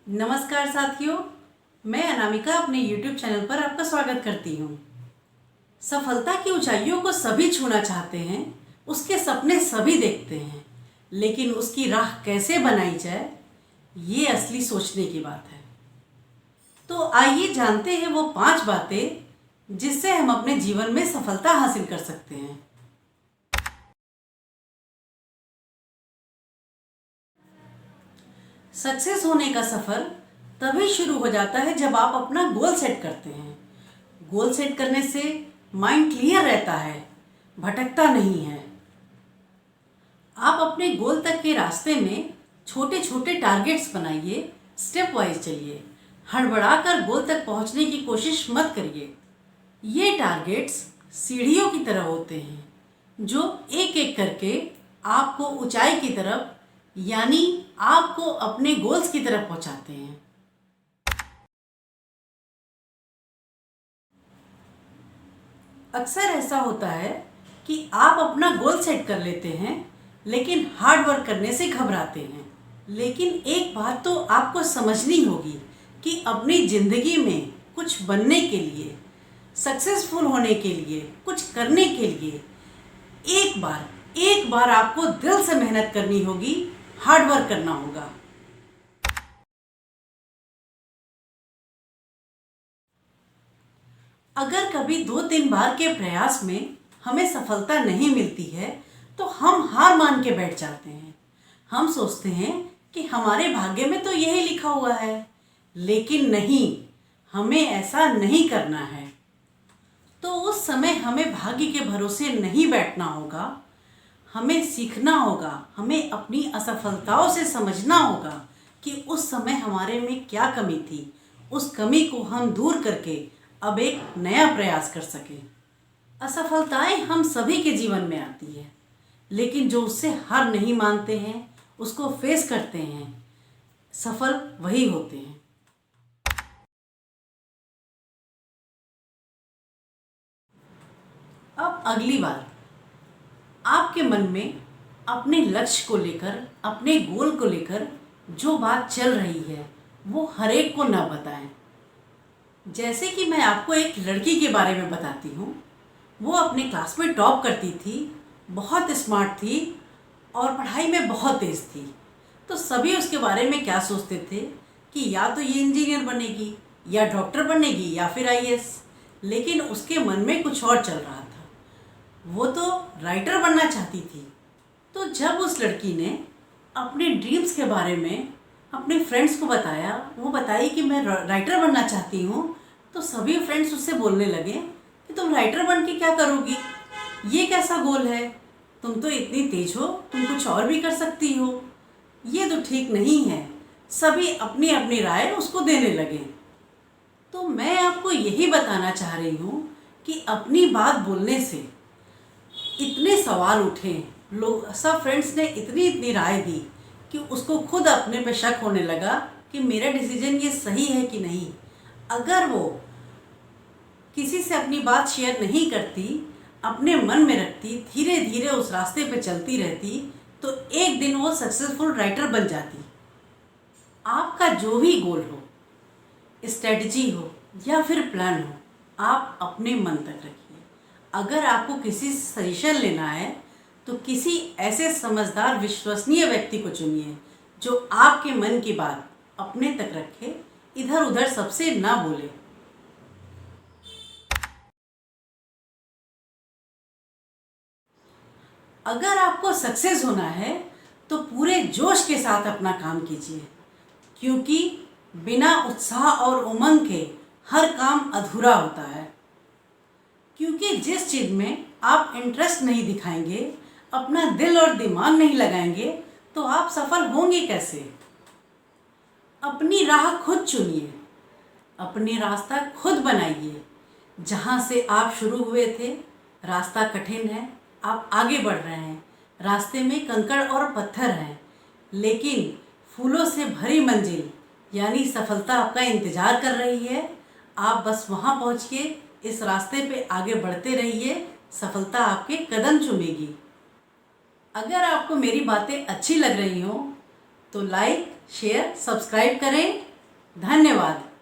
नमस्कार साथियों, मैं अनामिका अपने YouTube चैनल पर आपका स्वागत करती हूँ। सफलता की ऊंचाइयों को सभी छूना चाहते हैं, उसके सपने सभी देखते हैं, लेकिन उसकी राह कैसे बनाई जाए, ये असली सोचने की बात है। तो आइए जानते हैं वो 5 बातें जिससे हम अपने जीवन में सफलता हासिल कर सकते हैं। सक्सेस होने का सफ़र तभी शुरू हो जाता है जब आप अपना गोल सेट करते हैं। गोल सेट करने से माइंड क्लियर रहता है, भटकता नहीं है। आप अपने गोल तक के रास्ते में छोटे छोटे टारगेट्स बनाइए, स्टेप वाइज चलिए। हड़बड़ाकर गोल तक पहुंचने की कोशिश मत करिए। ये टारगेट्स सीढ़ियों की तरह होते हैं जो एक एक करके आपको ऊंचाई की तरफ, यानी आपको अपने गोल्स की तरफ पहुंचाते हैं। अक्सर ऐसा होता है कि आप अपना गोल सेट कर लेते हैं लेकिन हार्ड वर्क करने से घबराते हैं। लेकिन एक बात तो आपको समझनी होगी कि अपनी ज़िंदगी में कुछ बनने के लिए, सक्सेसफुल होने के लिए, कुछ करने के लिए एक बार आपको दिल से मेहनत करनी होगी, हार्ड वर्क करना होगा। अगर कभी 2-3 बार के प्रयास में हमें सफलता नहीं मिलती है तो हम हार मान के बैठ जाते हैं। हम सोचते हैं कि हमारे भाग्य में तो यही लिखा हुआ है, लेकिन नहीं, हमें ऐसा नहीं करना है। तो उस समय हमें भाग्य के भरोसे नहीं बैठना होगा, हमें सीखना होगा, हमें अपनी असफलताओं से समझना होगा कि उस समय हमारे में क्या कमी थी, उस कमी को हम दूर करके अब एक नया प्रयास कर सकें। असफलताएं हम सभी के जीवन में आती है, लेकिन जो उससे हार नहीं मानते हैं, उसको फेस करते हैं, सफल वही होते हैं। अब अगली बार आपके मन में अपने लक्ष्य को लेकर, अपने गोल को लेकर जो बात चल रही है वो हर एक को ना बताएं। जैसे कि मैं आपको एक लड़की के बारे में बताती हूँ। वो अपने क्लास में टॉप करती थी, बहुत स्मार्ट थी और पढ़ाई में बहुत तेज़ थी। तो सभी उसके बारे में क्या सोचते थे कि या तो ये इंजीनियर बनेगी, या डॉक्टर बनेगी, या फिर आईएएस। लेकिन उसके मन में कुछ और चल रहा था, वो तो राइटर बनना चाहती थी। तो जब उस लड़की ने अपने ड्रीम्स के बारे में अपने फ्रेंड्स को बताया, वो बताई कि मैं राइटर बनना चाहती हूँ, तो सभी फ्रेंड्स उससे बोलने लगे कि तुम राइटर बन के क्या करोगी, ये कैसा गोल है, तुम तो इतनी तेज हो, तुम कुछ और भी कर सकती हो, ये तो ठीक नहीं है। सभी अपनी अपनी राय उसको देने लगे। तो मैं आपको यही बताना चाह रही हूँ कि अपनी बात बोलने से इतने सवाल उठे, लोग, सब फ्रेंड्स ने इतनी इतनी राय दी कि उसको खुद अपने पे शक होने लगा कि मेरा डिसीजन ये सही है कि नहीं। अगर वो किसी से अपनी बात शेयर नहीं करती, अपने मन में रखती, धीरे धीरे उस रास्ते पे चलती रहती, तो एक दिन वो सक्सेसफुल राइटर बन जाती। आपका जो भी गोल हो, स्ट्रेटजी हो या फिर प्लान हो, आप अपने मन तक रखिए। अगर आपको किसी से सजेशन लेना है तो किसी ऐसे समझदार, विश्वसनीय व्यक्ति को चुनिए जो आपके मन की बात अपने तक रखे, इधर उधर सबसे ना बोले। अगर आपको सक्सेस होना है तो पूरे जोश के साथ अपना काम कीजिए, क्योंकि बिना उत्साह और उमंग के हर काम अधूरा होता है। क्योंकि जिस चीज़ में आप इंटरेस्ट नहीं दिखाएंगे, अपना दिल और दिमाग नहीं लगाएंगे, तो आप सफल होंगे कैसे। अपनी राह खुद चुनिए, अपनी रास्ता खुद बनाइए। जहाँ से आप शुरू हुए थे, रास्ता कठिन है, आप आगे बढ़ रहे हैं, रास्ते में कंकड़ और पत्थर हैं, लेकिन फूलों से भरी मंजिल यानी सफलता आपका इंतज़ार कर रही है। आप बस वहाँ पहुँच के इस रास्ते पे आगे बढ़ते रहिए, सफलता आपके कदम चूमेगी। अगर आपको मेरी बातें अच्छी लग रही हों तो लाइक, शेयर, सब्सक्राइब करें धन्यवाद।